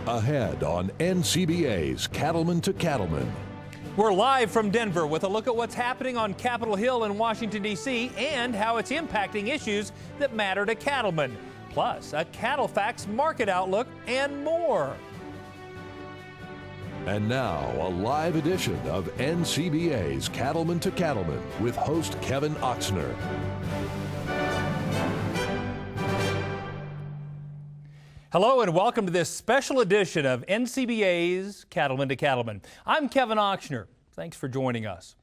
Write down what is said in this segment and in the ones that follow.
Ahead on NCBA's Cattleman to Cattleman. We're live from Denver with a look at what's happening on Capitol Hill in Washington, D.C. and how it's impacting issues that matter to cattlemen. Plus, a CattleFax market outlook and more. And now, a live edition of NCBA's Cattleman to Cattleman with host Kevin Oxner. Hello and welcome to this special edition of NCBA's Cattleman to Cattleman. I'm Kevin Oxner. Thanks for joining us.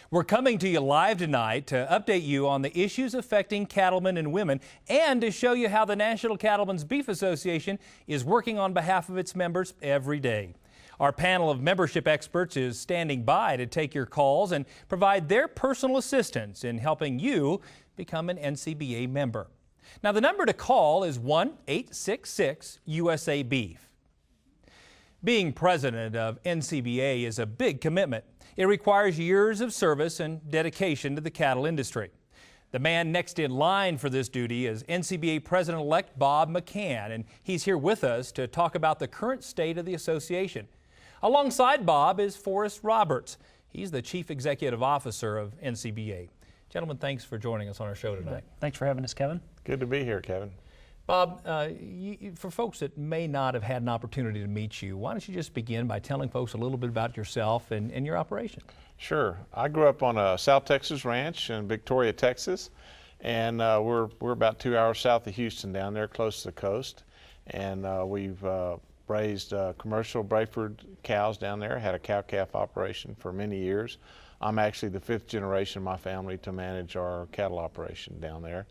We're coming to you live tonight to update you on the issues affecting cattlemen and women and to show you how the National Cattlemen's Beef Association is working on behalf of its members every day. Our panel of membership experts is standing by to take your calls and provide their personal assistance in helping you become an NCBA member. Now, the number to call is 1-866-USA-BEEF. Being president of NCBA is a big commitment. It requires years of service and dedication to the cattle industry. The man next in line for this duty is NCBA President-elect Bob McCann, and he's here with us to talk about the current state of the association. Alongside Bob is Forrest Roberts. He's the Chief Executive Officer of NCBA. Gentlemen, thanks for joining us on our show tonight. Thanks for having us, Kevin. Good to be here, Kevin. Bob, for folks that may not have had an opportunity to meet you, why don't you just begin by telling folks a little bit about yourself and your operation? Sure. I grew up on a South Texas ranch in Victoria, Texas, and we're about 2 hours south of Houston down there, close to the coast. And we've raised commercial Brayford cows down there, had a cow-calf operation for many years. I'm actually the 5th generation of my family to manage our cattle operation down there.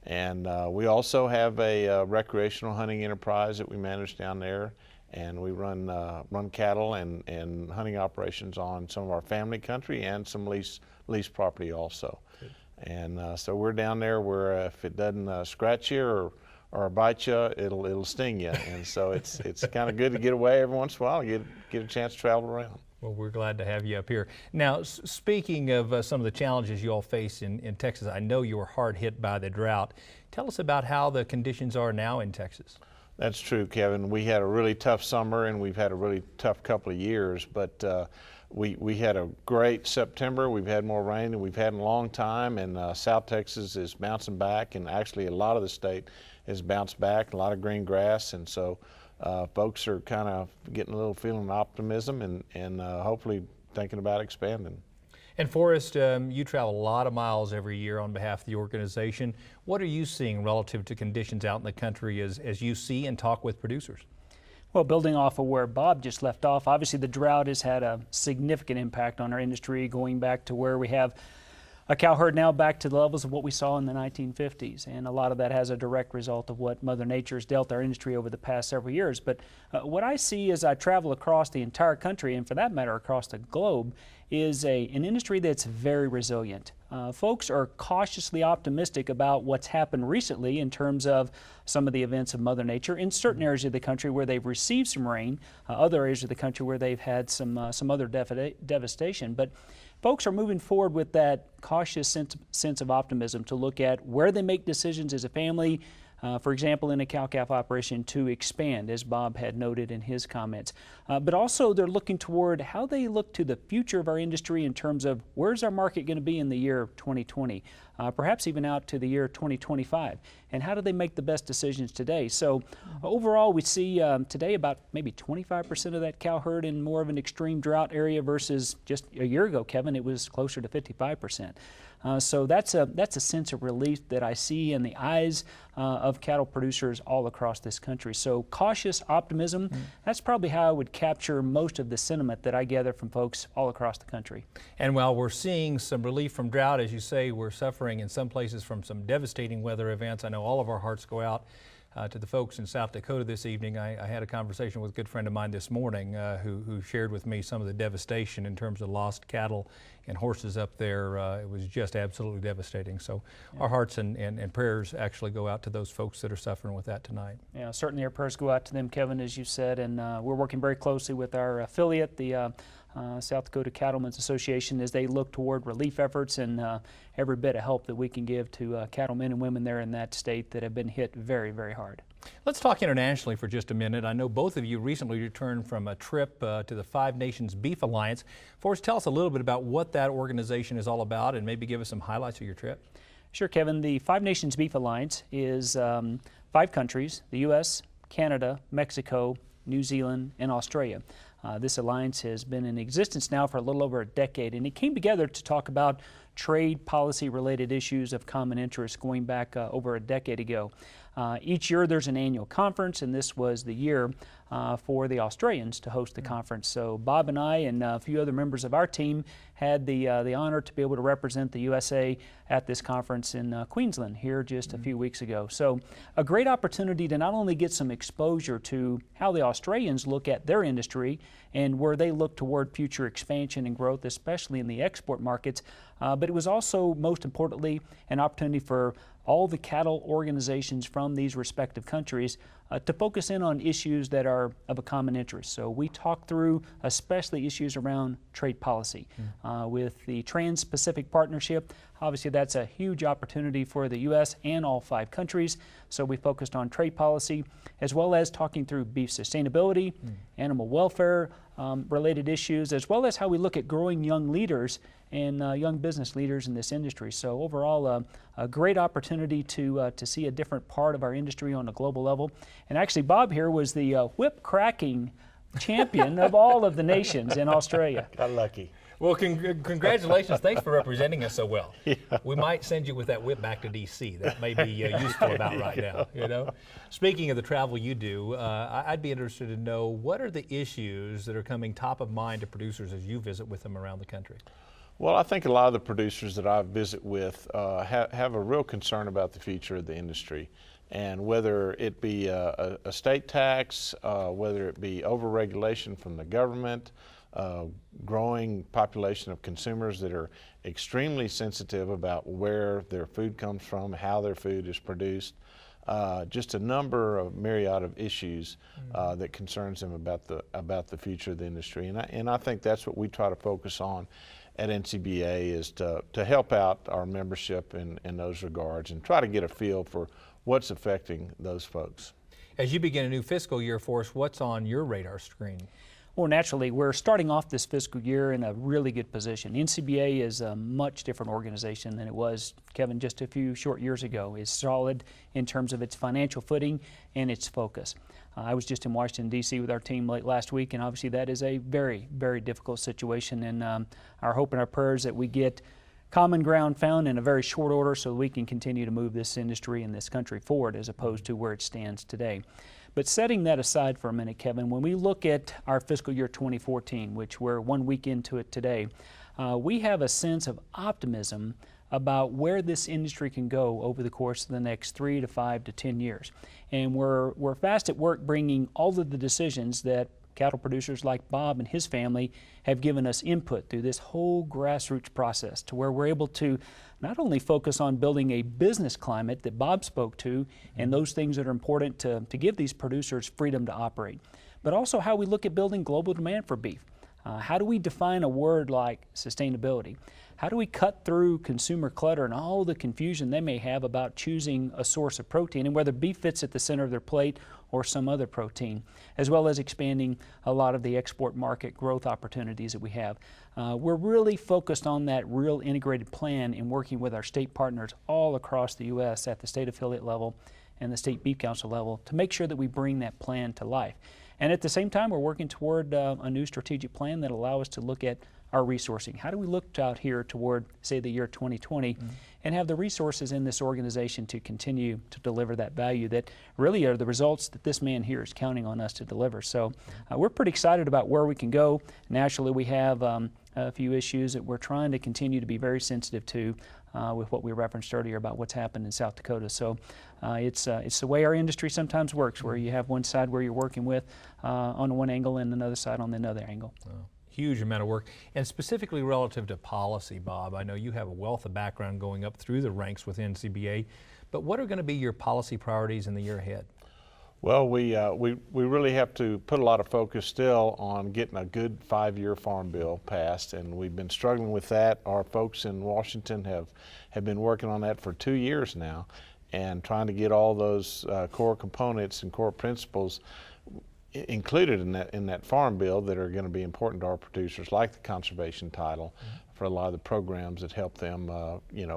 And we also have a recreational hunting enterprise that we manage down there, and we run cattle and hunting operations on some of our family country and some lease property also. Good. And so we're down there where if it doesn't scratch you or bite you, it'll sting you. And so it's kind of good to get away every once in a while and get a chance to travel around. Well, we're glad to have you up here. Now, speaking of some of the challenges you all face in Texas, I know you were hard hit by the drought. Tell us about how the conditions are now in Texas. That's true, Kevin. We had a really tough summer and we've had a really tough couple of years, but we had a great September. We've had more rain than we've had in a long time, and South Texas is bouncing back, and actually a lot of the state has bounced back, a lot of green grass, and so folks are kind of getting a little feeling of optimism and hopefully thinking about expanding. And Forrest, you travel a lot of miles every year on behalf of the organization. What are you seeing relative to conditions out in the country as you see and talk with producers? Well, building off of where Bob just left off, obviously the drought has had a significant impact on our industry, going back to where we have a cow herd now back to the levels of what we saw in the 1950s, and a lot of that has a direct result of what Mother Nature has dealt our industry over the past several years. But what I see as I travel across the entire country, and for that matter across the globe, is an industry that's very resilient. Folks are cautiously optimistic about what's happened recently in terms of some of the events of Mother Nature in certain areas of the country where they've received some rain, other areas of the country where they've had some other devastation. But folks are moving forward with that cautious sense of optimism to look at where they make decisions as a family, for example, in a cow-calf operation to expand, as Bob had noted in his comments. But also they're looking toward how they look to the future of our industry in terms of where's our market going to be in the year 2020, perhaps even out to the year 2025, and how do they make the best decisions today. So overall, we see today about maybe 25% of that cow herd in more of an extreme drought area versus just a year ago, Kevin, it was closer to 55%. So that's a sense of relief that I see in the eyes of cattle producers all across this country. So cautious optimism, that's probably how I would capture most of the sentiment that I gather from folks all across the country. And while we're seeing some relief from drought, as you say, we're suffering in some places from some devastating weather events. I know all of our hearts go out to the folks in South Dakota this evening. I had a conversation with a good friend of mine this morning who shared with me some of the devastation in terms of lost cattle and horses up there. It was just absolutely devastating. So our hearts and prayers actually go out to those folks that are suffering with that tonight. Yeah, certainly our prayers go out to them, Kevin, as you said, and we're working very closely with our affiliate, the South Dakota Cattlemen's Association, as they look toward relief efforts and every bit of help that we can give to cattlemen and women there in that state that have been hit very, very hard. Let's talk internationally for just a minute. I know both of you recently returned from a trip to the Five Nations Beef Alliance. Forrest, tell us a little bit about what that organization is all about and maybe give us some highlights of your trip. Sure, Kevin. The Five Nations Beef Alliance is 5 countries: the U.S., Canada, Mexico, New Zealand, and Australia. This alliance has been in existence now for a little over a decade, and it came together to talk about trade policy related issues of common interest going back over a decade ago. Each year there's an annual conference, and this was the year for the Australians to host the conference. So Bob and I and a few other members of our team had the honor to be able to represent the USA at this conference in Queensland here just a few weeks ago. So a great opportunity to not only get some exposure to how the Australians look at their industry and where they look toward future expansion and growth, especially in the export markets, but it was also, most importantly, an opportunity for all the cattle organizations from these respective countries to focus in on issues that are of a common interest. So we talked through especially issues around trade policy. With the Trans-Pacific Partnership, obviously that's a huge opportunity for the U.S. and all 5 countries. So we focused on trade policy as well as talking through beef sustainability, animal welfare related issues, as well as how we look at growing young leaders and young business leaders in this industry. So overall, a great opportunity to see a different part of our industry on a global level. And actually, Bob here was the whip cracking champion of all of the nations in Australia. Got lucky. Well, congratulations. Thanks for representing us so well. Yeah. We might send you with that whip back to D.C. That may be useful about right now, you know. Speaking of the travel you do, I'd be interested to know, what are the issues that are coming top of mind to producers as you visit with them around the country? Well, I think a lot of the producers that I visit with have a real concern about the future of the industry, and whether it be a state tax, whether it be overregulation from the government, growing population of consumers that are extremely sensitive about where their food comes from, how their food is produced, just a number of myriad of issues that concerns them about the future of the industry, and I think that's what we try to focus on at NCBA, is to help out our membership in those regards and try to get a feel for what's affecting those folks. As you begin a new fiscal year for us, what's on your radar screen? Well, naturally, we're starting off this fiscal year in a really good position. NCBA is a much different organization than it was, Kevin, just a few short years ago. It's solid in terms of its financial footing and its focus. I was just in Washington, D.C. with our team late last week, and obviously that is a very, very difficult situation, and our hope and our prayers that we get common ground found in a very short order so we can continue to move this industry and this country forward as opposed to where it stands today. But setting that aside for a minute, Kevin, when we look at our fiscal year 2014, which we're 1 week into it today, we have a sense of optimism about where this industry can go over the course of the next 3 to 5 to 10 years. And we're fast at work bringing all of the decisions that cattle producers like Bob and his family have given us input through this whole grassroots process, to where we're able to not only focus on building a business climate that Bob spoke to and those things that are important to give these producers freedom to operate, but also how we look at building global demand for beef. How do we define a word like sustainability? How do we cut through consumer clutter and all the confusion they may have about choosing a source of protein and whether beef fits at the center of their plate or some other protein, as well as expanding a lot of the export market growth opportunities that we have. We're really focused on that real integrated plan in working with our state partners all across the U.S. at the state affiliate level and the state beef council level to make sure that we bring that plan to life. And at the same time, we're working toward a new strategic plan that allows us to look at our resourcing. How do we look out here toward, say, the year 2020 and have the resources in this organization to continue to deliver that value that really are the results that this man here is counting on us to deliver. So we're pretty excited about where we can go. Naturally, we have a few issues that we're trying to continue to be very sensitive to with what we referenced earlier about what's happened in South Dakota. So it's the way our industry sometimes works, where you have one side where you're working with on one angle and another side on another angle. Oh. Huge amount of work. And specifically relative to policy, Bob, I know you have a wealth of background going up through the ranks with NCBA, but what are going to be your policy priorities in the year ahead? Well, we really have to put a lot of focus still on getting a good 5-year farm bill passed, and we've been struggling with that. Our folks in Washington have been working on that for 2 years now, and trying to get all those core components and core principles included in that farm bill that are going to be important to our producers, like the conservation title, for a lot of the programs that help them,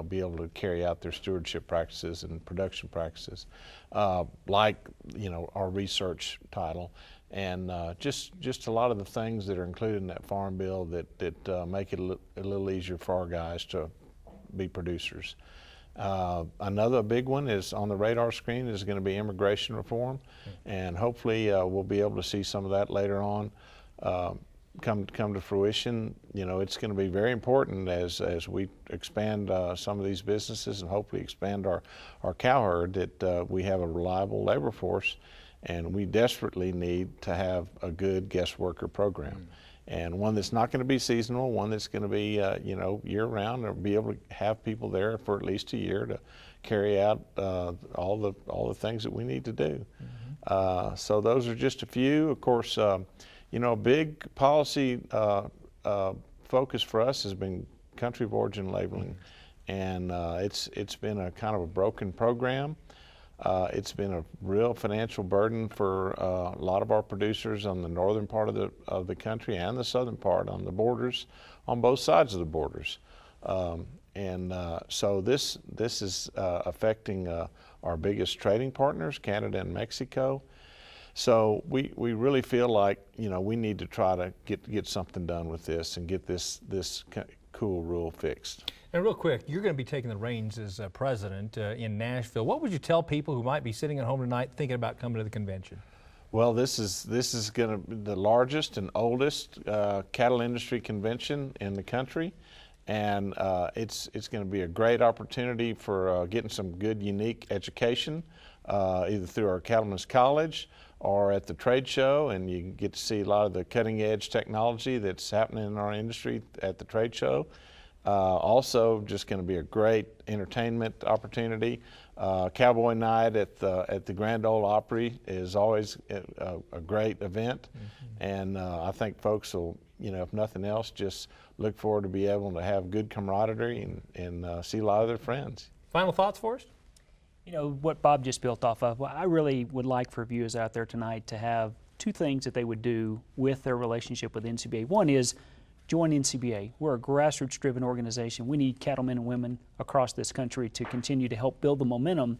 be able to carry out their stewardship practices and production practices, like our research title, and just a lot of the things that are included in that farm bill that make it a little easier for our guys to be producers. Another big one is on the radar screen is going to be immigration reform, and hopefully we'll be able to see some of that later on come to fruition. It's going to be very important as we expand some of these businesses and hopefully expand our cow herd, that we have a reliable labor force, and we desperately need to have a good guest worker program. And one that's not going to be seasonal, one that's going to be, year-round, or be able to have people there for at least a year to carry out all the things that we need to do. So those are just a few. Of course, a big policy focus for us has been country of origin labeling, and it's been a kind of a broken program. It's been a real financial burden for a lot of our producers on the northern part of the country and the southern part on the borders, on both sides of the borders. So this is affecting our biggest trading partners, Canada and Mexico. So we really feel like we need to try to get something done with this and get this cool rule fixed. And real quick, you're going to be taking the reins as president in Nashville. What would you tell people who might be sitting at home tonight thinking about coming to the convention? Well, this is going to be the largest and oldest cattle industry convention in the country, and it's going to be a great opportunity for getting some good, unique education, either through our Cattlemen's College or at the trade show, and you can get to see a lot of the cutting edge technology that's happening in our industry at the trade show. Also, just going to be a great entertainment opportunity. Cowboy Night at the Grand Ole Opry is always a great event, and I think folks will, if nothing else, just look forward to be able to have good camaraderie and see a lot of their friends. Final thoughts for us? What Bob just built off of, I really would like for viewers out there tonight to have two things that they would do with their relationship with NCBA. One is join NCBA. We're a grassroots-driven organization. We need cattlemen and women across this country to continue to help build the momentum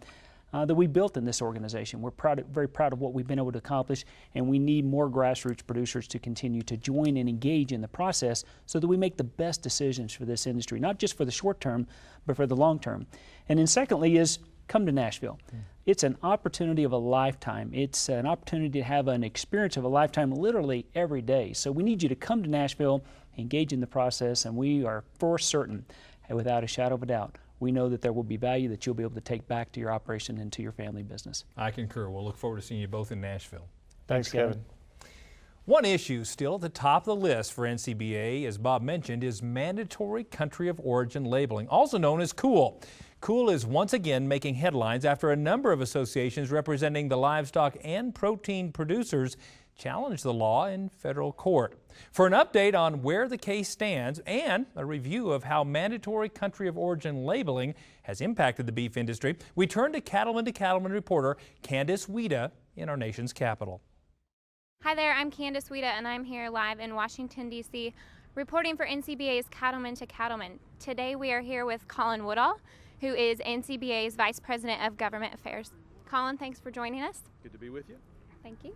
that we built in this organization. We're very proud of what we've been able to accomplish, and we need more grassroots producers to continue to join and engage in the process so that we make the best decisions for this industry, not just for the short term, but for the long term. And then secondly is come to Nashville. It's an opportunity of a lifetime. It's an opportunity to have an experience of a lifetime literally every day. So we need you to come to Nashville, engage in the process, and we are for certain, without a shadow of a doubt, we know that there will be value that you'll be able to take back to your operation and to your family business. I concur. We'll look forward to seeing you both in Nashville. Thanks, Kevin. One issue still at the top of the list for NCBA, as Bob mentioned, is mandatory country of origin labeling, also known as COOL. COOL is once again making headlines after a number of associations representing the livestock and protein producers challenged the law in federal court. For an update on where the case stands and a review of how mandatory country of origin labeling has impacted the beef industry, we turn to Cattleman reporter Candace Wida in our nation's capital. Hi there, I'm Candace Wida, and I'm here live in Washington, D.C., reporting for NCBA's Cattleman to Cattleman. Today we are here with Colin Woodall, who is NCBA's Vice President of Government Affairs. Colin, thanks for joining us. Good to be with you. Thank you.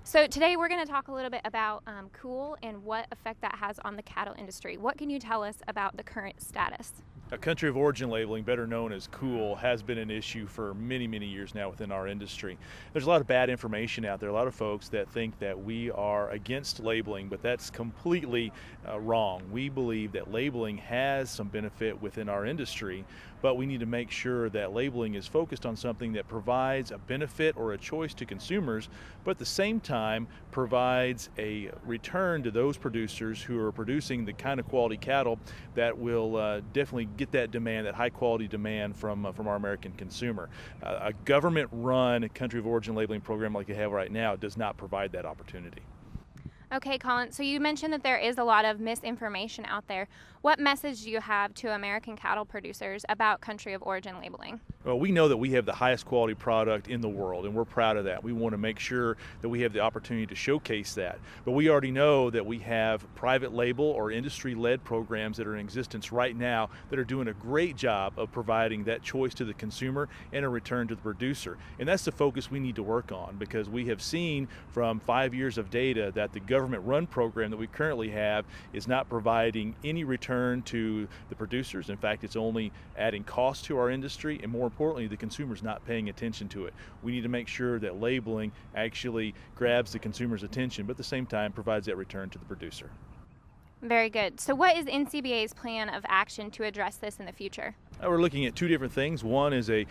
So today we're going to talk a little bit about COOL and what effect that has on the cattle industry. What can you tell us about the current status? A country of origin labeling, better known as COOL, has been an issue for many, many years now within our industry. There's a lot of bad information out there, a lot of folks that think that we are against labeling, but that's completely wrong. We believe that labeling has some benefit within our industry but we need to make sure that labeling is focused on something that provides a benefit or a choice to consumers, but at the same time provides a return to those producers who are producing the kind of quality cattle that will definitely get that demand, that high quality demand from our American consumer. A government-run country of origin labeling program like they have right now does not provide that opportunity. Okay, Colin, so you mentioned that there is a lot of misinformation out there. What message do you have to American cattle producers about country of origin labeling? Well, we know that we have the highest quality product in the world, and we're proud of that. We want to make sure that we have the opportunity to showcase that. But we already know that we have private label or industry-led programs that are in existence right now that are doing a great job of providing that choice to the consumer and a return to the producer. And that's the focus we need to work on, because we have seen from 5 years of data that the government-run program that we currently have is not providing any return to the producers. In fact, it's only adding cost to our industry, and more importantly, the consumer's not paying attention to it. We need to make sure that labeling actually grabs the consumer's attention, but at the same time provides that return to the producer. Very good. So what is NCBA's plan of action to address this in the future? We're looking at two different things. One is a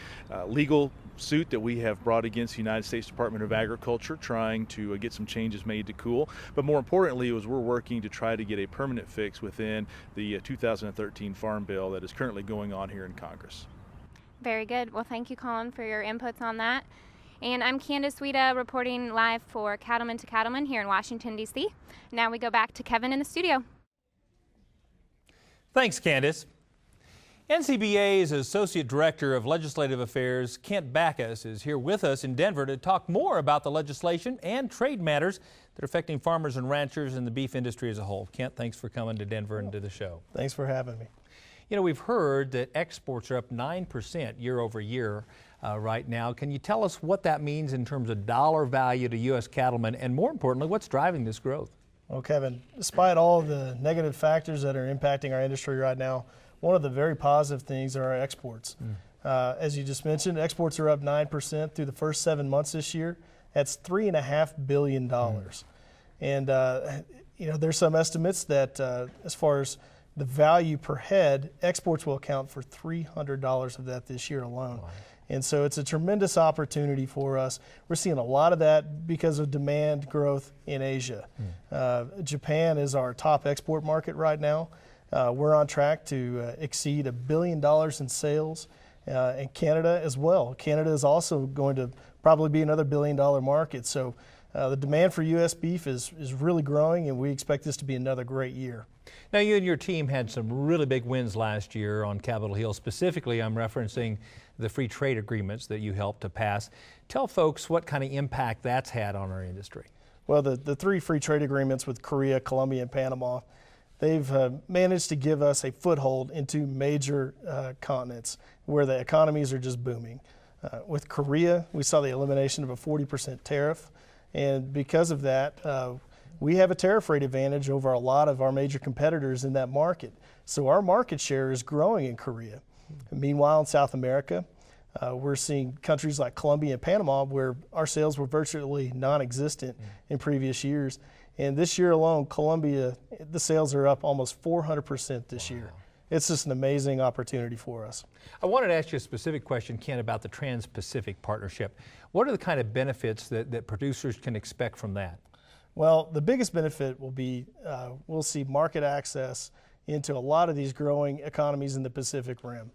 legal suit that we have brought against the United States Department of Agriculture, trying to get some changes made to COOL. But more importantly, is we're working to try to get a permanent fix within the 2013 Farm Bill that is currently going on here in Congress. Very good. Well, thank you, Colin, for your inputs on that. And I'm Candace Suida, reporting live for Cattleman to Cattleman here in Washington, D.C. Now we go back to Kevin in the studio. Thanks, Candace. NCBA's Associate Director of Legislative Affairs, Kent Backus, is here with us in Denver to talk more about the legislation and trade matters that are affecting farmers and ranchers and the beef industry as a whole. Kent, thanks for coming to Denver and to the show. Thanks for having me. You know, we've heard that exports are up 9% year over year right now. Can you tell us what that means in terms of dollar value to U.S. cattlemen, and more importantly, what's driving this growth? Well, Kevin, despite all the negative factors that are impacting our industry right now, one of the very positive things are our exports. As you just mentioned, exports are up 9% through the first 7 months this year. That's $3.5 billion. And, you know, there's some estimates that as far as the value per head, exports will account for $300 of that this year alone. Wow. And so it's a tremendous opportunity for us. We're seeing a lot of that because of demand growth in Asia. Japan is our top export market right now. We're on track to exceed $1 billion in sales, and Canada as well. Canada is also going to probably be another $1 billion market. So the demand for U.S. beef is really growing, and we expect this to be another great year. Now, you and your team had some really big wins last year on Capitol Hill. Specifically, I'm referencing the free trade agreements that you helped to pass. Tell folks what kind of impact that's had on our industry. Well, the three free trade agreements with Korea, Colombia, and Panama, they've managed to give us a foothold into major continents where the economies are just booming. With Korea, we saw the elimination of a 40% tariff, and because of that, we have a tariff rate advantage over a lot of our major competitors in that market. So our market share is growing in Korea. Meanwhile, in South America, we're seeing countries like Colombia and Panama where our sales were virtually non-existent in previous years. And this year alone, Colombia, the sales are up almost 400% this year. It's just an amazing opportunity for us. I wanted to ask you a specific question, Ken, about the Trans-Pacific Partnership. What are the kind of benefits that producers can expect from that? Well, the biggest benefit will be we'll see market access into a lot of these growing economies in the Pacific Rim.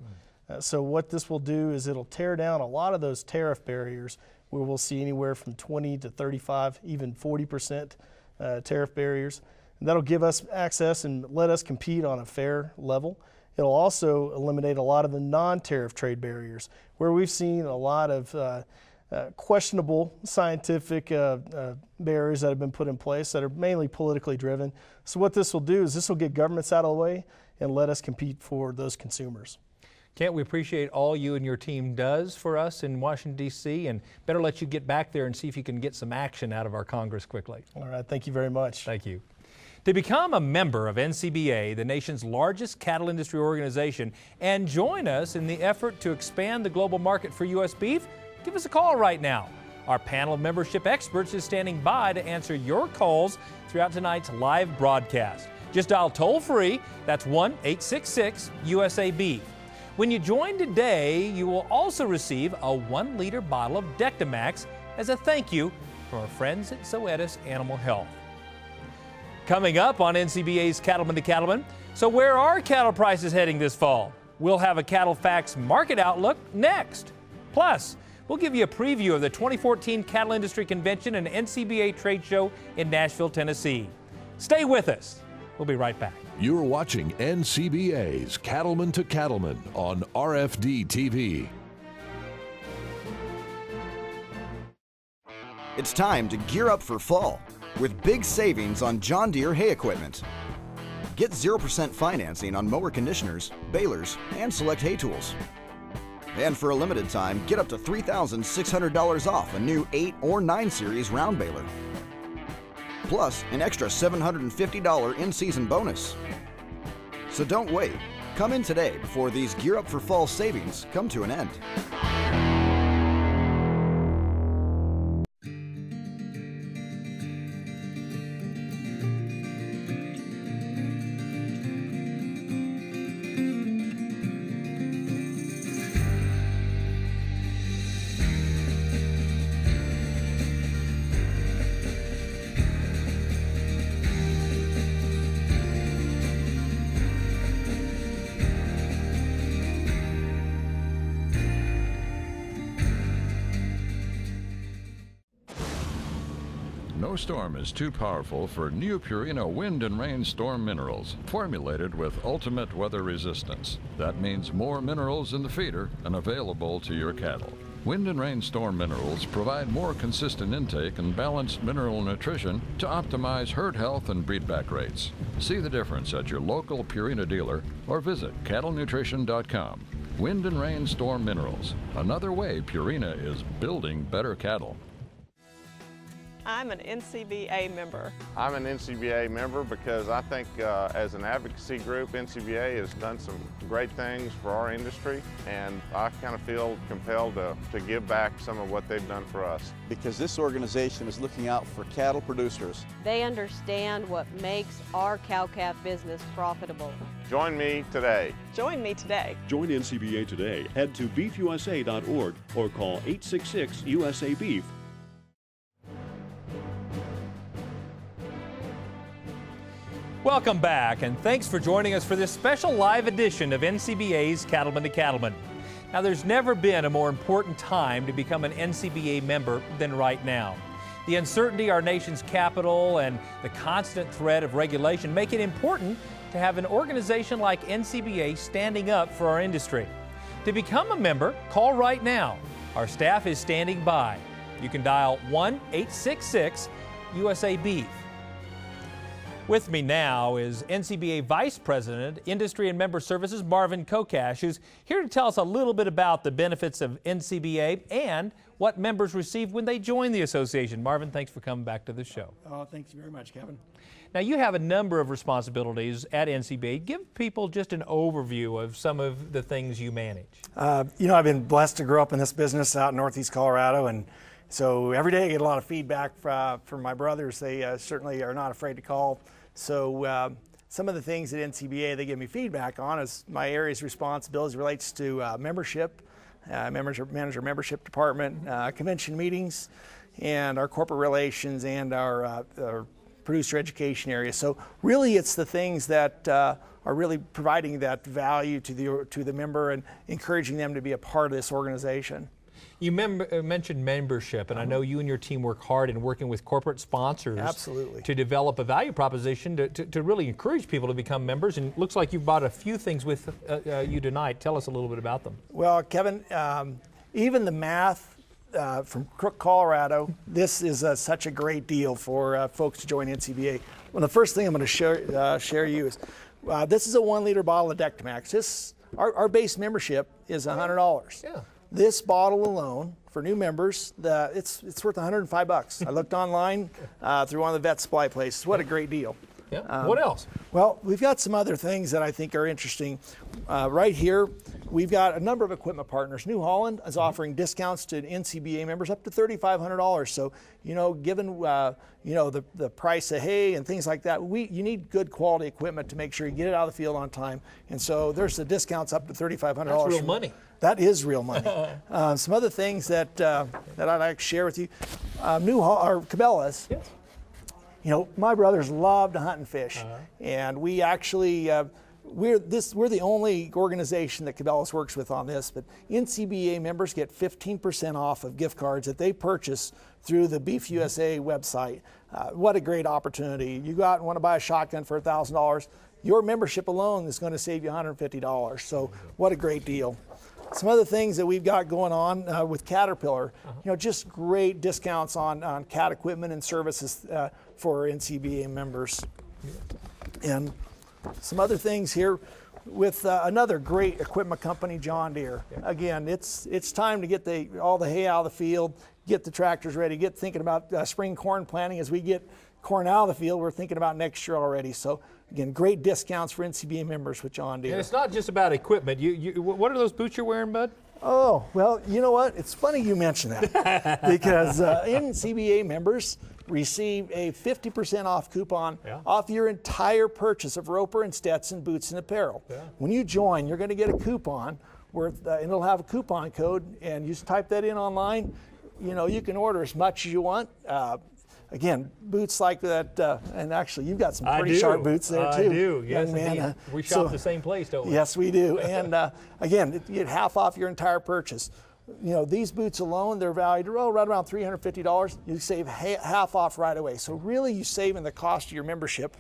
So what this will do is it'll tear down a lot of those tariff barriers where we'll see anywhere from 20 to 35, even 40% tariff barriers. And that'll give us access and let us compete on a fair level. It'll also eliminate a lot of the non-tariff trade barriers where we've seen a lot of questionable scientific barriers that have been put in place that are mainly politically driven. So what this will do is this will get governments out of the way and let us compete for those consumers. Kent, we appreciate all you and your team does for us in Washington, D.C., and better let you get back there and see if you can get some action out of our Congress quickly. All right, thank you very much. Thank you. To become a member of NCBA, the nation's largest cattle industry organization, and join us in the effort to expand the global market for U.S. beef, give us a call right now. Our panel of membership experts is standing by to answer your calls throughout tonight's live broadcast. Just dial toll-free, that's 1-866-USA-BEEF. When you join today, you will also receive a 1-liter bottle of Dectomax as a thank you from our friends at Zoetis Animal Health. Coming up on NCBA's Cattleman to Cattleman, so where are cattle prices heading this fall? We'll have a CattleFax market outlook next. Plus, we'll give you a preview of the 2014 Cattle Industry Convention and NCBA Trade Show in Nashville, Tennessee. Stay with us. We'll be right back. You're watching NCBA's Cattleman to Cattleman on RFD TV. It's time to gear up for fall with big savings on John Deere hay equipment. Get 0% financing on mower conditioners, balers, and select hay tools. And for a limited time, get up to $3,600 off a new 8 or 9 series round baler. Plus, an extra $750 in-season bonus. So don't wait. Come in today before these Gear Up for Fall savings come to an end. No storm is too powerful for new Purina Wind and Rain Storm Minerals, formulated with ultimate weather resistance. That means more minerals in the feeder and available to your cattle. Wind and Rain Storm Minerals provide more consistent intake and balanced mineral nutrition to optimize herd health and breedback rates. See the difference at your local Purina dealer or visit cattlenutrition.com. Wind and Rain Storm Minerals, another way Purina is building better cattle. I'm an NCBA member. I'm an NCBA member because I think as an advocacy group, NCBA has done some great things for our industry, and I kind of feel compelled to give back some of what they've done for us. Because this organization is looking out for cattle producers. They understand what makes our cow-calf business profitable. Join me today. Join me today. Join NCBA today. Head to beefusa.org or call 866-USA-BEEF. Welcome back, and thanks for joining us for this special live edition of NCBA's Cattleman to Cattleman. Now, there's never been a more important time to become an NCBA member than right now. The uncertainty our nation's capital and the constant threat of regulation make it important to have an organization like NCBA standing up for our industry. To become a member, call right now. Our staff is standing by. You can dial 1-866-USA-BEEF. With me now is NCBA Vice President, Industry and Member Services, Marvin Kokash, who's here to tell us a little bit about the benefits of NCBA and what members receive when they join the association. Marvin, thanks for coming back to the show. Oh, thanks very much, Kevin. Now, you have a number of responsibilities at NCBA. Give people just an overview of some of the things you manage. I've been blessed to grow up in this business out in Northeast Colorado, and so every day I get a lot of feedback from my brothers. They certainly are not afraid to call. So some of the things at NCBA they give me feedback on is my area's responsibilities relates to membership, manager membership department, convention meetings, and our corporate relations and our producer education area. So really it's the things that are really providing that value to the member and encouraging them to be a part of this organization. You mentioned membership, and I know you and your team work hard in working with corporate sponsors. Absolutely. To develop a value proposition to really encourage people to become members. And it looks like you've brought a few things with you tonight. Tell us a little bit about them. Well, Kevin, even the math from Crook, Colorado, this is such a great deal for folks to join NCBA. Well, the first thing I'm going to share you is this is a 1-liter bottle of Dectomax. Our base membership is $100. Yeah. This bottle alone, for new members, it's worth $105. I looked online through one of the vet supply places. What a great deal. Yeah. What else? Well, we've got some other things that I think are interesting. Right here, we've got a number of equipment partners. New Holland is offering discounts to NCBA members up to $3,500. So, given the price of hay and things like that, you need good quality equipment to make sure you get it out of the field on time. And so there's the discounts up to $3,500. That's real money. That is real money. Some other things that I'd like to share with you. Cabela's. Yes. My brothers love to hunt and fish, and we actually we're the only organization that Cabela's works with on this. But NCBA members get 15% off of gift cards that they purchase through the Beef USA website. What a great opportunity! You go out and want to buy a shotgun for $1,000. Your membership alone is going to save you $150. So what a great deal! Some other things that we've got going on with Caterpillar, just great discounts on cat equipment and services for NCBA members. And some other things here with another great equipment company, John Deere. Again, it's time to get all the hay out of the field, get the tractors ready, get thinking about spring corn planting. As we get corn out of the field, we're thinking about next year already. So again, great discounts for NCBA members with John Deere. And it's not just about equipment. What are those boots you're wearing, bud? Oh, well, you know what? It's funny you mention that because NCBA members receive a 50% off coupon off your entire purchase of Roper and Stetson boots and apparel. Yeah. When you join, you're going to get a coupon and it'll have a coupon code, and you just type that in online. You can order as much as you want. Again, boots like that, and actually you've got some pretty sharp boots there too. I do, yes, man. We shop the same place, don't we? Yes, we do. And again, you get half off your entire purchase. These boots alone, they're valued right around $350. You save half off right away. So really, you save in the cost of your membership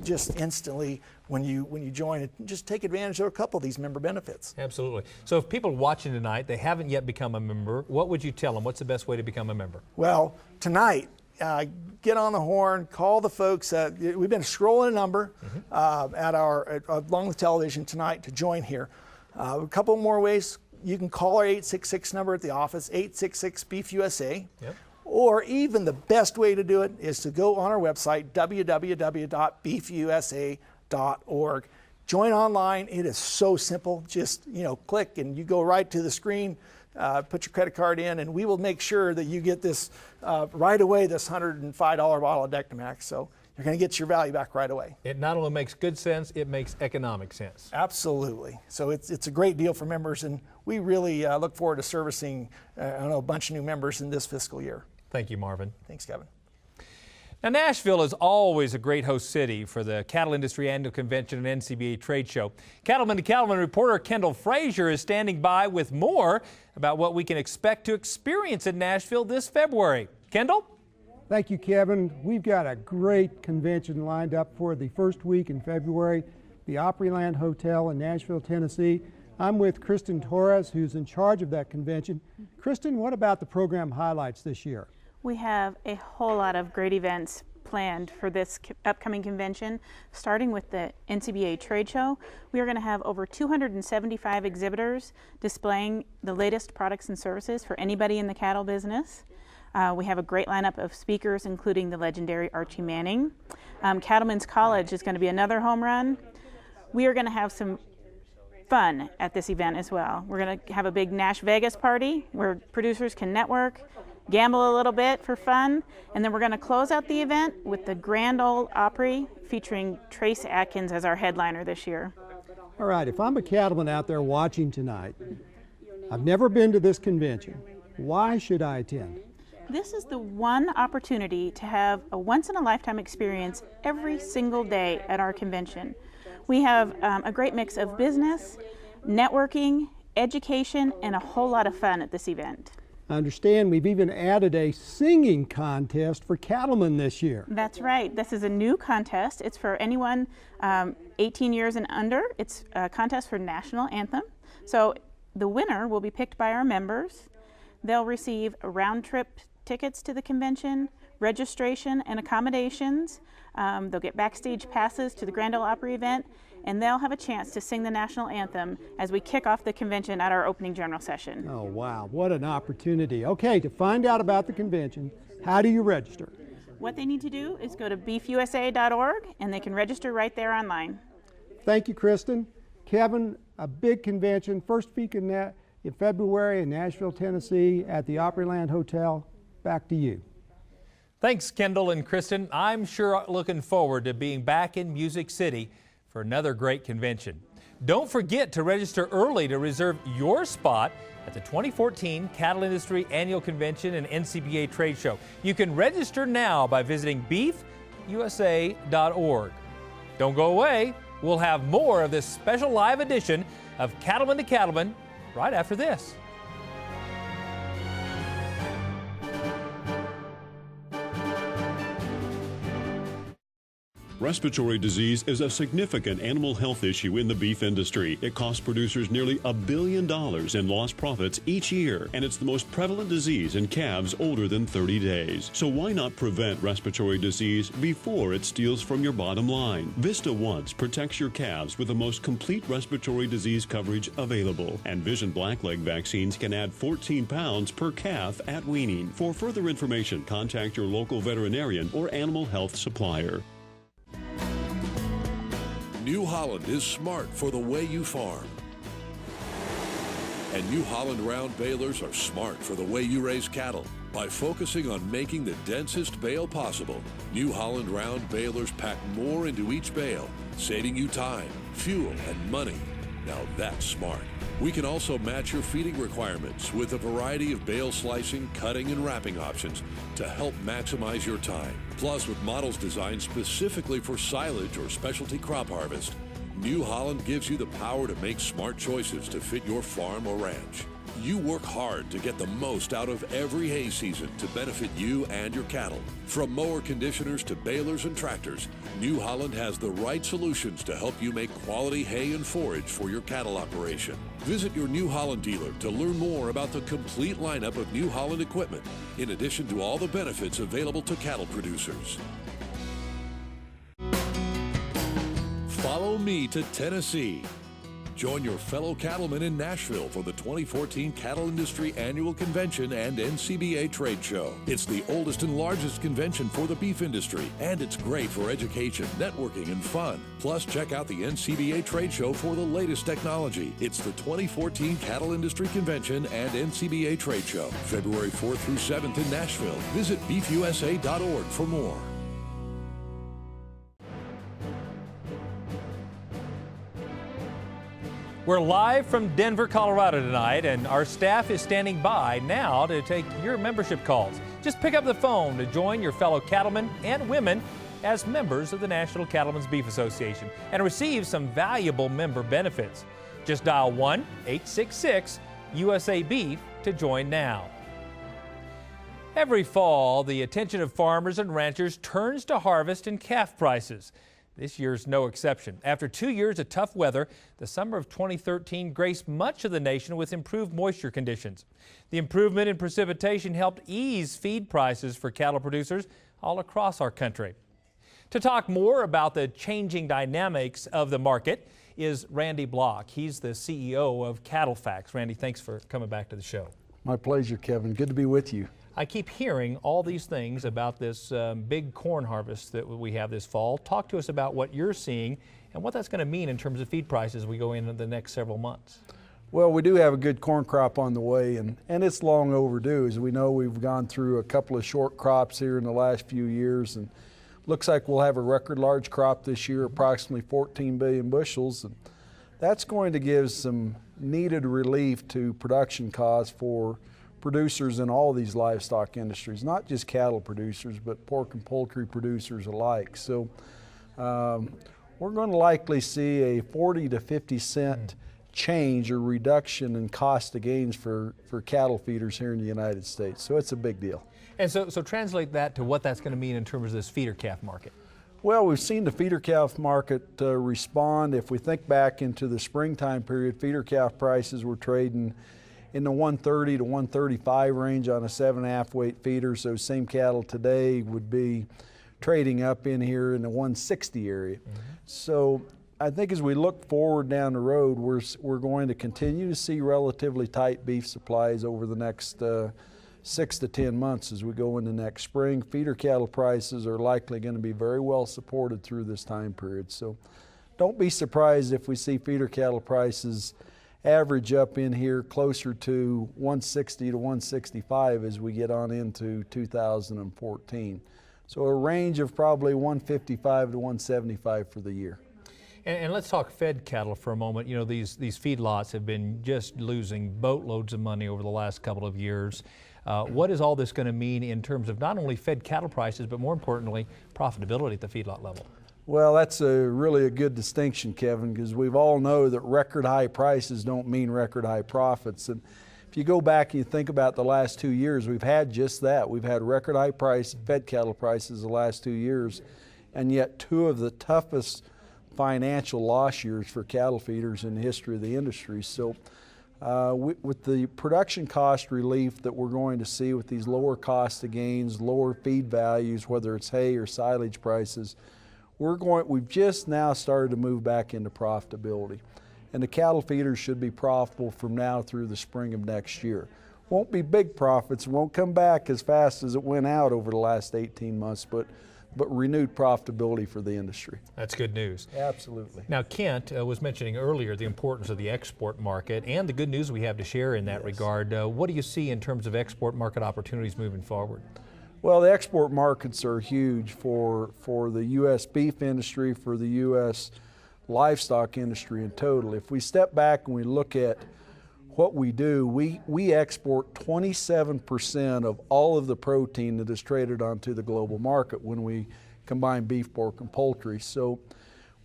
just instantly when you join it. Just take advantage of a couple of these member benefits. Absolutely. So if people are watching tonight, they haven't yet become a member, what would you tell them? What's the best way to become a member? Well, tonight, get on the horn, call the folks. We've been scrolling a number along with television tonight to join here. A couple more ways. You can call our 866 number at the office, 866-BEEF-USA. Yep. Or even the best way to do it is to go on our website, www.beefusa.org. Join online. It is so simple. Just click and you go right to the screen. Put your credit card in, and we will make sure that you get this right away, this $105 bottle of Dectomax. So you're going to get your value back right away. It not only makes good sense, it makes economic sense. Absolutely. So it's a great deal for members, and we really look forward to servicing a bunch of new members in this fiscal year. Thank you, Marvin. Thanks, Kevin. Now, Nashville is always a great host city for the Cattle Industry Annual Convention and NCBA Trade Show. Cattleman to Cattleman reporter Kendall Frazier is standing by with more about what we can expect to experience in Nashville this February. Kendall? Thank you, Kevin. We've got a great convention lined up for the first week in February, the Opryland Hotel in Nashville, Tennessee. I'm with Kristen Torres, who's in charge of that convention. Kristen, what about the program highlights this year? We have a whole lot of great events planned for this upcoming convention, starting with the NCBA Trade Show. We are going to have over 275 exhibitors displaying the latest products and services for anybody in the cattle business. We have a great lineup of speakers, including the legendary Archie Manning. Cattlemen's College is going to be another home run. We are going to have some fun at this event as well. We're going to have a big Nash Vegas party where producers can network, gamble a little bit for fun, and then we're going to close out the event with the Grand Ole Opry featuring Trace Atkins as our headliner this year. All right, if I'm a cattleman out there watching tonight, I've never been to this convention. Why should I attend? This is the one opportunity to have a once-in-a-lifetime experience every single day at our convention. We have a great mix of business, networking, education, and a whole lot of fun at this event. I understand we've even added a singing contest for cattlemen this year. That's right. This is a new contest. It's for anyone 18 years and under. It's a contest for national anthem. So the winner will be picked by our members. They'll receive round-trip tickets to the convention, registration and accommodations. They'll get backstage passes to the Grand Ole Opry event, and they'll have a chance to sing the national anthem as we kick off the convention at our opening general session. Oh, wow. What an opportunity. Okay, to find out about the convention, how do you register? What they need to do is go to beefusa.org and they can register right there online. Thank you, Kristen. Kevin, a big convention, first week in February in Nashville, Tennessee at the Opryland Hotel. Back to you. Thanks, Kendall and Kristen. I'm sure looking forward to being back in Music City for another great convention. Don't forget to register early to reserve your spot at the 2014 Cattle Industry Annual Convention and NCBA Trade Show. You can register now by visiting beefusa.org. Don't go away. We'll have more of this special live edition of Cattleman to Cattleman right after this. Respiratory disease is a significant animal health issue in the beef industry. It costs producers nearly $1 billion in lost profits each year, and it's the most prevalent disease in calves older than 30 days. So why not prevent respiratory disease before it steals from your bottom line? Vista Once protects your calves with the most complete respiratory disease coverage available, and Vision Blackleg vaccines can add 14 pounds per calf at weaning. For further information, contact your local veterinarian or animal health supplier. New Holland is smart for the way you farm. And New Holland round balers are smart for the way you raise cattle. By focusing on making the densest bale possible, New Holland round balers pack more into each bale, saving you time, fuel, and money. Now that's smart. We can also match your feeding requirements with a variety of bale slicing, cutting, and wrapping options to help maximize your time. Plus, with models designed specifically for silage or specialty crop harvest, New Holland gives you the power to make smart choices to fit your farm or ranch. You work hard to get the most out of every hay season to benefit you and your cattle. From mower conditioners to balers and tractors, New Holland has the right solutions to help you make quality hay and forage for your cattle operation. Visit your New Holland dealer to learn more about the complete lineup of New Holland equipment, in addition to all the benefits available to cattle producers. Follow me to Tennessee. Join your fellow cattlemen in Nashville for the 2014 Cattle Industry Annual Convention and NCBA Trade Show. It's the oldest and largest convention for the beef industry, and it's great for education, networking, and fun. Plus, check out the NCBA Trade Show for the latest technology. It's the 2014 Cattle Industry Convention and NCBA Trade Show, February 4th through 7th in Nashville. Visit beefusa.org for more. We're live from Denver, Colorado tonight, and our staff is standing by now to take your membership calls. Just pick up the phone to join your fellow cattlemen and women as members of the National Cattlemen's Beef Association and receive some valuable member benefits. Just dial 1-866-USA-BEEF to join now. Every fall, the attention of farmers and ranchers turns to harvest and calf prices. This year's no exception. After 2 years of tough weather, the summer of 2013 graced much of the nation with improved moisture conditions. The improvement in precipitation helped ease feed prices for cattle producers all across our country. To talk more about the changing dynamics of the market is Randy Block. He's the CEO of CattleFax. Randy, thanks for coming back to the show. My pleasure, Kevin. Good to be with you. I keep hearing all these things about this big corn harvest that we have this fall. Talk to us about what you're seeing and what that's going to mean in terms of feed prices as we go into the next several months. Well, we do have a good corn crop on the way, and it's long overdue. As we know, we've gone through a couple of short crops here in the last few years, and looks like we'll have a record large crop this year, approximately 14 billion bushels. And that's going to give some needed relief to production costs for producers in all these livestock industries, not just cattle producers, but pork and poultry producers alike. So we're going to likely see a 40 to 50 cent change or reduction in cost of gains for cattle feeders here in the United States. So it's a big deal. And so translate that to what that's going to mean in terms of this feeder calf market. Well, we've seen the feeder calf market respond. If we think back into the springtime period, feeder calf prices were trading in the 130 to 135 range on a 7.5 weight feeder. So same cattle today would be trading up in here in the 160 area. So I think as we look forward down the road, we're going to continue to see relatively tight beef supplies over the next 6 to 10 months as we go into next spring. Feeder cattle prices are likely going to be very well supported through this time period. So don't be surprised if we see feeder cattle prices average up in here closer to 160 to 165 as we get on into 2014. So a range of probably 155 to 175 for the year. And let's talk fed cattle for a moment. You know, these feedlots have been just losing boatloads of money over the last couple of years. What is all this going to mean in terms of not only fed cattle prices, but more importantly, profitability at the feedlot level? Well, that's really a good distinction, Kevin, because we all know that record high prices don't mean record high profits. And if you go back and you think about the last 2 years, we've had just that. We've had record high fed cattle prices the last 2 years, and yet two of the toughest financial loss years for cattle feeders in the history of the industry. So with the production cost relief that we're going to see with these lower cost of gains, lower feed values, whether it's hay or silage prices, we've just now started to move back into profitability. And the cattle feeders should be profitable from now through the spring of next year. Won't be big profits, won't come back as fast as it went out over the last 18 months, but renewed profitability for the industry. That's good news. Absolutely. Now, Kent was mentioning earlier the importance of the export market and the good news we have to share in that regard. What do you see in terms of export market opportunities moving forward? Well, the export markets are huge for the U.S. beef industry, for the U.S. livestock industry in total. If we step back and we look at what we do, we export 27% of all of the protein that is traded onto the global market when we combine beef, pork, and poultry. So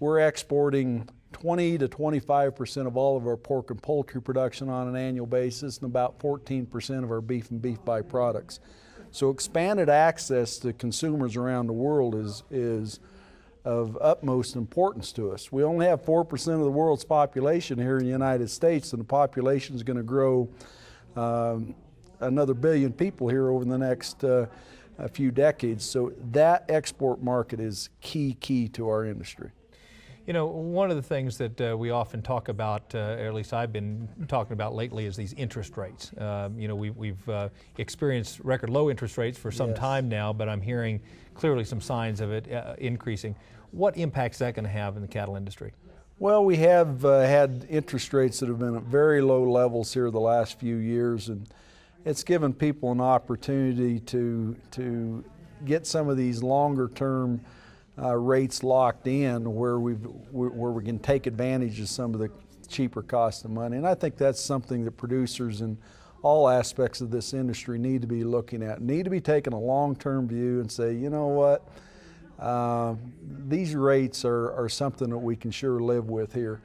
we're exporting 20 to 25% of all of our pork and poultry production on an annual basis, and about 14% of our beef and beef byproducts. So expanded access to consumers around the world is of utmost importance to us. We only have 4% of the world's population here in the United States, and the population is going to grow another billion people here over the next a few decades. So that export market is key to our industry. You know, one of the things that we often talk about, or at least I've been talking about lately, is these interest rates. You know, we've experienced record low interest rates for some time now, but I'm hearing clearly some signs of it increasing. What impact is that going to have in the cattle industry? Well, we have had interest rates that have been at very low levels here the last few years, and it's given people an opportunity to get some of these longer term rates locked in where we can take advantage of some of the cheaper cost of money. And I think that's something that producers in all aspects of this industry need to be looking at, need to be taking a long-term view and say, you know what, these rates are something that we can sure live with here.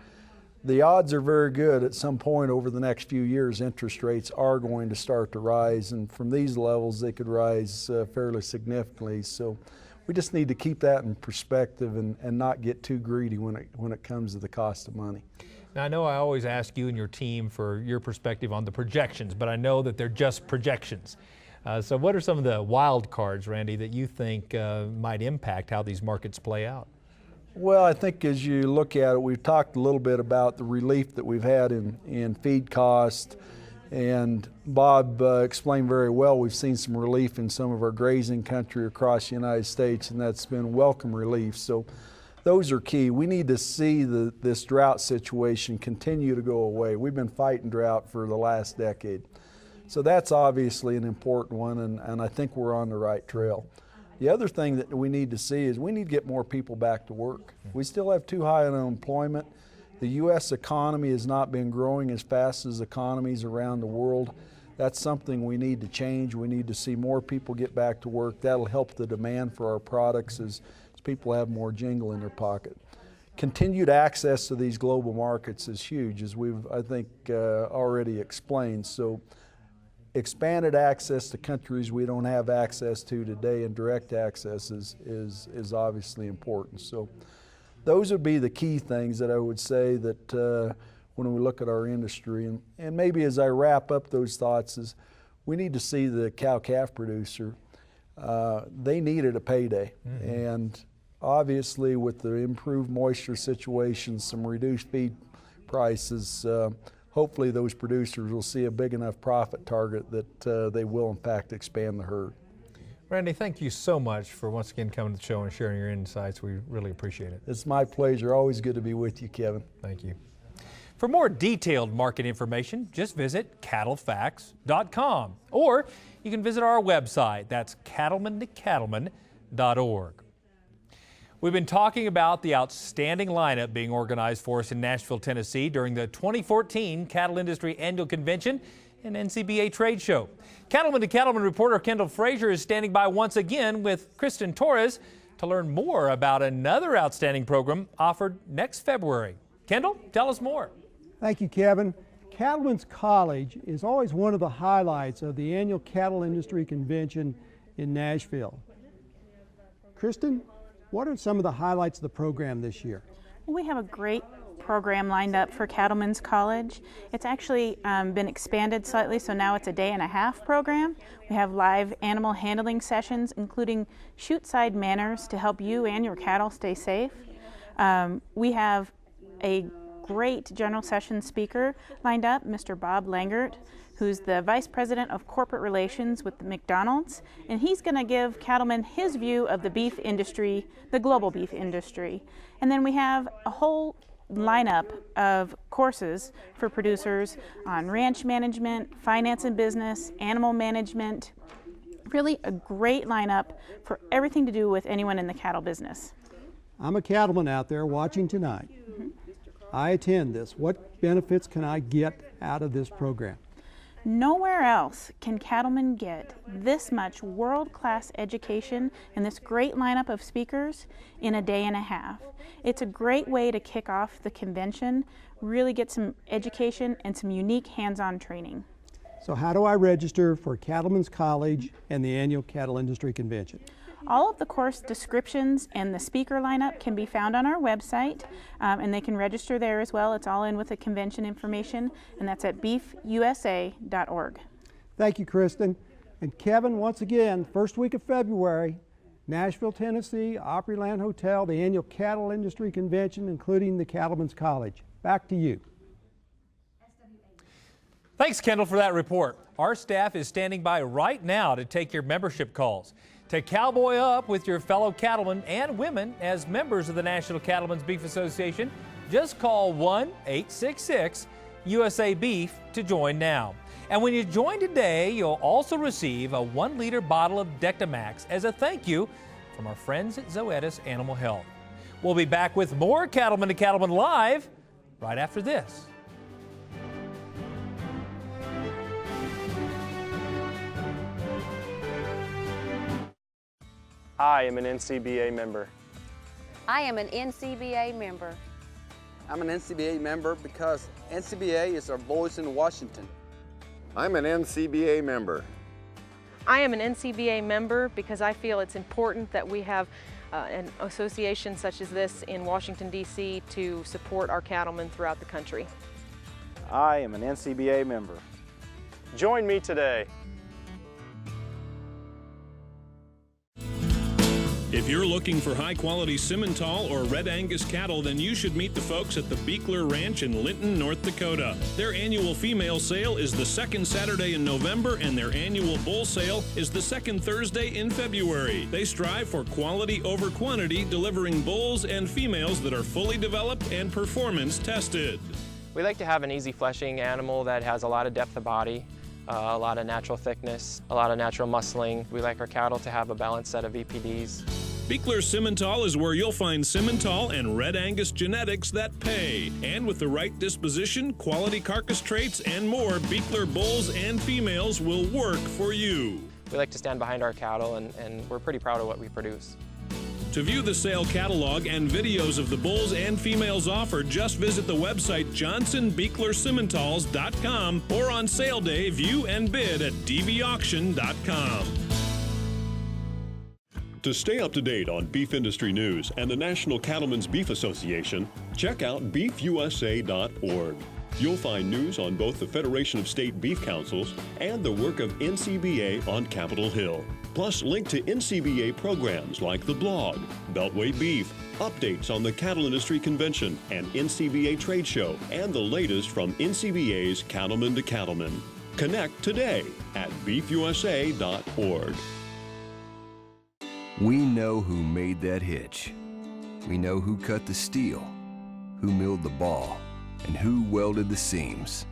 The odds are very good at some point over the next few years interest rates are going to start to rise, and from these levels they could rise fairly significantly. So we just need to keep that in perspective and not get too greedy when it comes to the cost of money. Now, I know I always ask you and your team for your perspective on the projections, but I know that they're just projections. So what are some of the wild cards, Randy, that you think might impact how these markets play out? Well, I think as you look at it, we've talked a little bit about the relief that we've had in feed cost, and Bob explained very well, we've seen some relief in some of our grazing country across the United States, and that's been welcome relief. So those are key. We need to see this drought situation continue to go away. We've been fighting drought for the last decade. So that's obviously an important one, and I think we're on the right trail. The other thing that we need to see is we need to get more people back to work. We still have too high unemployment. The U.S. economy has not been growing as fast as economies around the world. That's something we need to change. We need to see more people get back to work. That'll help the demand for our products as people have more jingle in their pocket. Continued access to these global markets is huge, as we've, I think, already explained. So expanded access to countries we don't have access to today, and direct access is obviously important. So those would be the key things that I would say that when we look at our industry. And maybe as I wrap up those thoughts is we need to see the cow-calf producer. They needed a payday. Mm-hmm. And obviously with the improved moisture situation, some reduced feed prices, hopefully those producers will see a big enough profit target that they will in fact expand the herd. Randy, thank you so much for once again coming to the show and sharing your insights. We really appreciate it. It's my pleasure. Always good to be with you, Kevin. Thank you. For more detailed market information, just visit CattleFax.com, or you can visit our website. That's cattlemantocattleman.org. We've been talking about the outstanding lineup being organized for us in Nashville, Tennessee during the 2014 Cattle Industry Annual Convention and NCBA Trade Show. Cattleman to Cattleman reporter Kendall Frazier is standing by once again with Kristen Torres to learn more about another outstanding program offered next February. Kendall, tell us more. Thank you, Kevin. Cattlemen's College is always one of the highlights of the annual Cattle Industry Convention in Nashville. Kristen, what are some of the highlights of the program this year? Well, we have a great program lined up for Cattlemen's College. It's actually been expanded slightly, so now it's a day-and-a-half program. We have live animal handling sessions, including chute-side manners to help you and your cattle stay safe. We have a great general session speaker lined up, Mr. Bob Langert, who's the Vice President of Corporate Relations with the McDonald's, and he's going to give cattlemen his view of the beef industry, the global beef industry. And then we have a whole lineup of courses for producers on ranch management, finance and business, animal management. Really a great lineup for everything to do with anyone in the cattle business. I'm a cattleman out there watching tonight. I attend this. What benefits can I get out of this program? Nowhere else can cattlemen get this much world-class education and this great lineup of speakers in a day and a half. It's a great way to kick off the convention, really get some education and some unique hands-on training. So how do I register for Cattlemen's College and the annual Cattle Industry Convention? All of the course descriptions and the speaker lineup can be found on our website, and they can register there as well. It's all in with the convention information, and that's at beefusa.org. Thank you, Kristen. And Kevin, once again, first week of February, Nashville, Tennessee, Opryland Hotel, the annual Cattle Industry Convention, including the Cattlemen's College. Back to you. Thanks, Kendall, for that report. Our staff is standing by right now to take your membership calls. To cowboy up with your fellow cattlemen and women as members of the National Cattlemen's Beef Association, just call 1-866-USA-BEEF to join now. And when you join today, you'll also receive a 1-liter bottle of Dectamax as a thank you from our friends at Zoetis Animal Health. We'll be back with more Cattleman to Cattleman Live right after this. I am an NCBA member. I am an NCBA member. I'm an NCBA member because NCBA is our voice in Washington. I'm an NCBA member. I am an NCBA member because I feel it's important that we have an association such as this in Washington, D.C. to support our cattlemen throughout the country. I am an NCBA member. Join me today. If you're looking for high-quality Simmental or Red Angus cattle, then you should meet the folks at the Beekler Ranch in Linton, North Dakota. Their annual female sale is the second Saturday in November, and their annual bull sale is the second Thursday in February. They strive for quality over quantity, delivering bulls and females that are fully developed and performance tested. We like to have an easy fleshing animal that has a lot of depth of body, a lot of natural thickness, a lot of natural muscling. We like our cattle to have a balanced set of EPDs. Beekler Simmental is where you'll find Simmental and Red Angus genetics that pay. And with the right disposition, quality carcass traits, and more, Beekler bulls and females will work for you. We like to stand behind our cattle, and we're pretty proud of what we produce. To view the sale catalog and videos of the bulls and females offered, just visit the website johnsonbeeklersimmentals.com, or on sale day, view and bid at dvauction.com. To stay up to date on beef industry news and the National Cattlemen's Beef Association, check out beefusa.org. You'll find news on both the Federation of State Beef Councils and the work of NCBA on Capitol Hill. plus link to NCBA programs like the blog, Beltway Beef, updates on the Cattle Industry Convention and NCBA Trade Show, and the latest from NCBA's Cattlemen to Cattlemen. Connect today at beefusa.org. We know who made that hitch. We know who cut the steel, who milled the ball, and who welded the seams.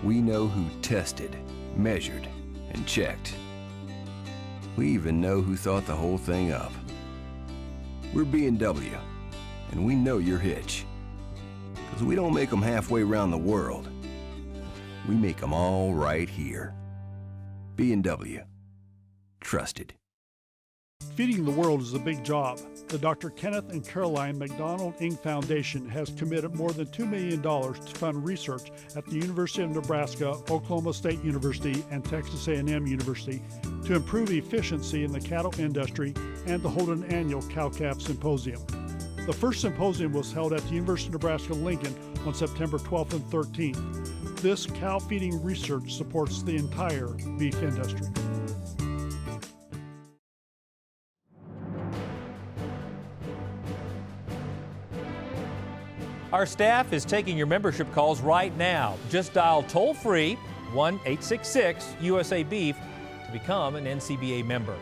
We know who tested, measured, and checked. We even know who thought the whole thing up. We're B&W, and we know your hitch. Because we don't make them halfway around the world. We make them all right here. B&W. Trusted. Feeding the world is a big job. The Dr. Kenneth and Caroline McDonald Inc. Foundation has committed more than $2 million to fund research at the University of Nebraska, Oklahoma State University, and Texas A&M University to improve efficiency in the cattle industry and to hold an annual cow-calf symposium. The first symposium was held at the University of Nebraska-Lincoln on September 12th and 13th. This cow feeding research supports the entire beef industry. Our staff is taking your membership calls right now. Just dial toll-free 1-866-USA-BEEF to become an NCBA member.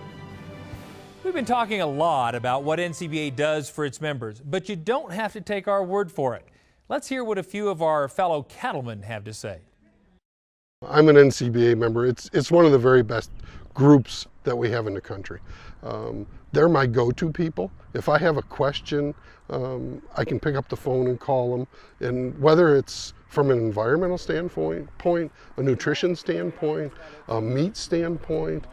We've been talking a lot about what NCBA does for its members, but you don't have to take our word for it. Let's hear what a few of our fellow cattlemen have to say. I'm an NCBA member. It's one of the very best groups that we have in the country. They're my go-to people. If I have a question, I can pick up the phone and call them. And whether it's from an environmental standpoint, a nutrition standpoint, a meat standpoint,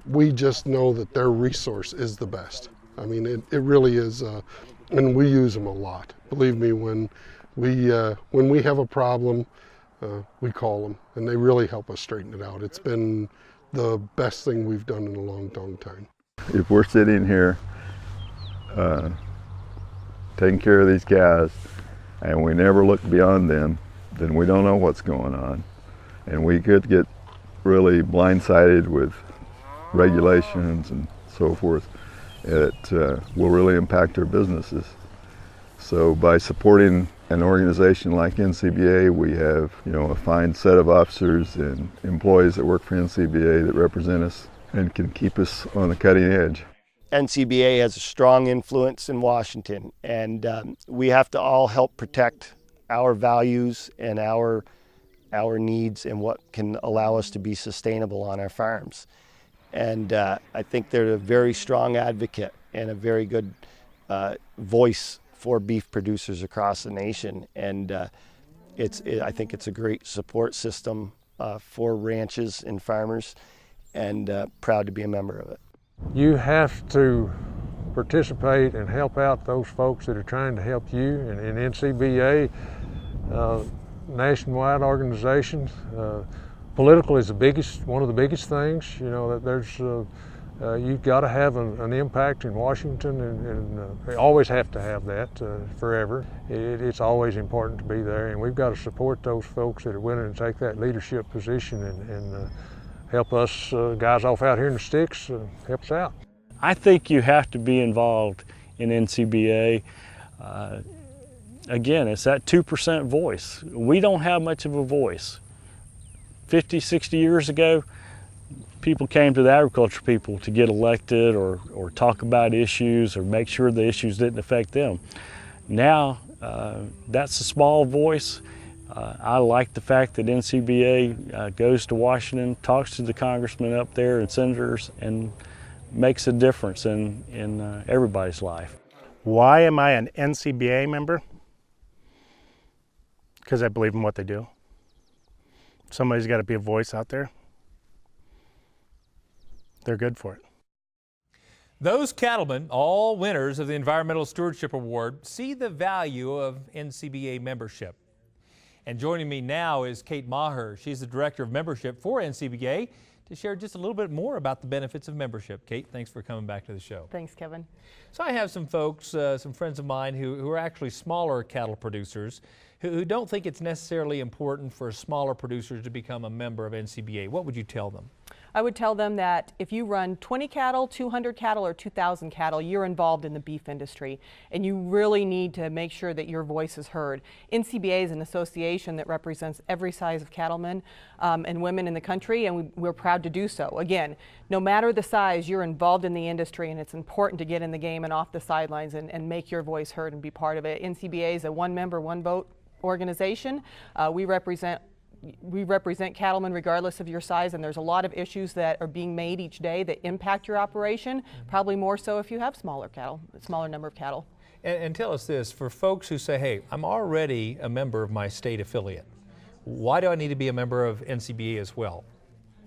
we just know that their resource is the best. I mean, it really is, and we use them a lot. Believe me, when we have a problem, we call them, and they really help us straighten it out. It's been the best thing we've done in a long, long time. If we're sitting here taking care of these guys and we never look beyond them, then we don't know what's going on. And we could get really blindsided with regulations and so forth. It will really impact our businesses. So by supporting an organization like NCBA, we have, a fine set of officers and employees that work for NCBA that represent us and can keep us on the cutting edge. NCBA has a strong influence in Washington, and we have to all help protect our values and our needs and what can allow us to be sustainable on our farms. And I think they're a very strong advocate and a very good voice for beef producers across the nation. And I think it's a great support system for ranches and farmers, and proud to be a member of it. You have to participate and help out those folks that are trying to help you. And in NCBA, nationwide organizations, political is one of the biggest things. That there's you've got to have an impact in Washington, and they always have to have that forever. It's always important to be there, and we've got to support those folks that are willing to take that leadership position and help us guys off out here in the sticks, help us out. I think you have to be involved in NCBA. Again, it's that 2% voice. We don't have much of a voice. 50, 60 years ago, people came to the agriculture people to get elected or talk about issues or make sure the issues didn't affect them. Now, that's a small voice. I like the fact that NCBA goes to Washington, talks to the congressmen up there and senators, and makes a difference in everybody's life. Why am I an NCBA member? Because I believe in what they do. Somebody's got to be a voice out there. They're good for it. Those cattlemen, all winners of the Environmental Stewardship Award, see the value of NCBA membership. And joining me now is Kate Maher. She's the Director of Membership for NCBA, to share just a little bit more about the benefits of membership. Kate, thanks for coming back to the show. Thanks, Kevin. So I have some folks, some friends of mine who are actually smaller cattle producers who don't think it's necessarily important for smaller producers to become a member of NCBA. What would you tell them? I would tell them that if you run 20 cattle, 200 cattle, or 2,000 cattle, you're involved in the beef industry, and you really need to make sure that your voice is heard. NCBA is an association that represents every size of cattlemen and women in the country, and we're proud to do so. Again, no matter the size, you're involved in the industry, and it's important to get in the game and off the sidelines and make your voice heard and be part of it. NCBA is a one-member, one-vote organization. We represent cattlemen regardless of your size, and there's a lot of issues that are being made each day that impact your operation, probably more so if you have smaller number of cattle. And tell us this, for folks who say, hey, I'm already a member of my state affiliate, why do I need to be a member of NCBA as well?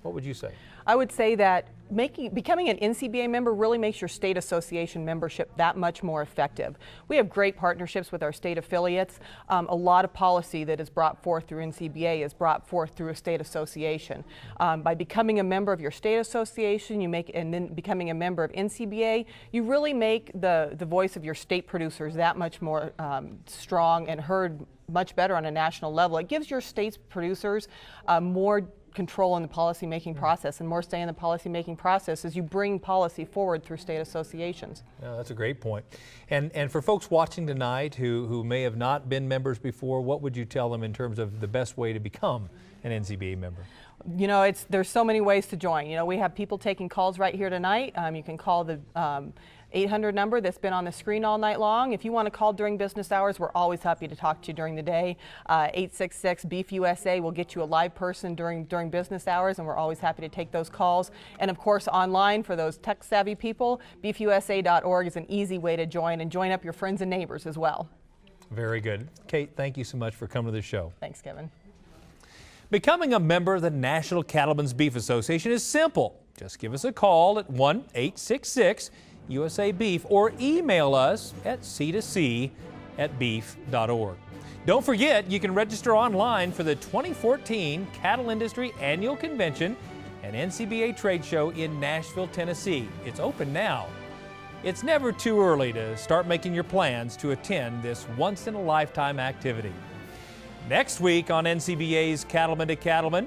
What would you say? I would say that becoming an NCBA member really makes your state association membership that much more effective. We have great partnerships with our state affiliates. A lot of policy that is brought forth through NCBA is brought forth through a state association. By becoming a member of your state association, and then becoming a member of NCBA, you really make the voice of your state producers that much more strong and heard much better on a national level. It gives your state's producers more control in the policy-making process and more say in the policy-making process as you bring policy forward through state associations. Yeah, that's a great point. And for folks watching tonight who may have not been members before, what would you tell them in terms of the best way to become an NCBA member? You know, there's so many ways to join. You know, we have people taking calls right here tonight. You can call the 800 number that's been on the screen all night long. If you want to call during business hours, we're always happy to talk to you during the day. 866-BEEF-USA will get you a live person during business hours, and we're always happy to take those calls. And of course, online for those tech-savvy people, beefusa.org is an easy way to join, and join up your friends and neighbors as well. Very good. Kate, thank you so much for coming to the show. Thanks, Kevin. Becoming a member of the National Cattlemen's Beef Association is simple. Just give us a call at 1-866-USA Beef or email us at C2C@beef.org. Don't forget, you can register online for the 2014 Cattle Industry Annual Convention and NCBA Trade Show in Nashville, Tennessee. It's open now. It's never too early to start making your plans to attend this once-in-a-lifetime activity. Next week on NCBA's Cattleman to Cattleman,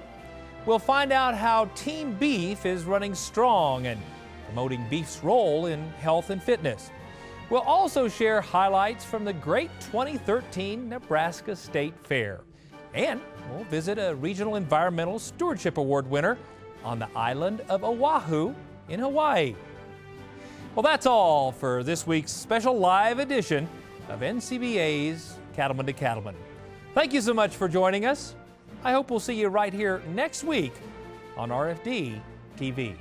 we'll find out how Team Beef is running strong and promoting beef's role in health and fitness. We'll also share highlights from the great 2013 Nebraska State Fair. And we'll visit a Regional Environmental Stewardship Award winner on the island of Oahu in Hawaii. Well, that's all for this week's special live edition of NCBA's Cattleman to Cattleman. Thank you so much for joining us. I hope we'll see you right here next week on RFD TV.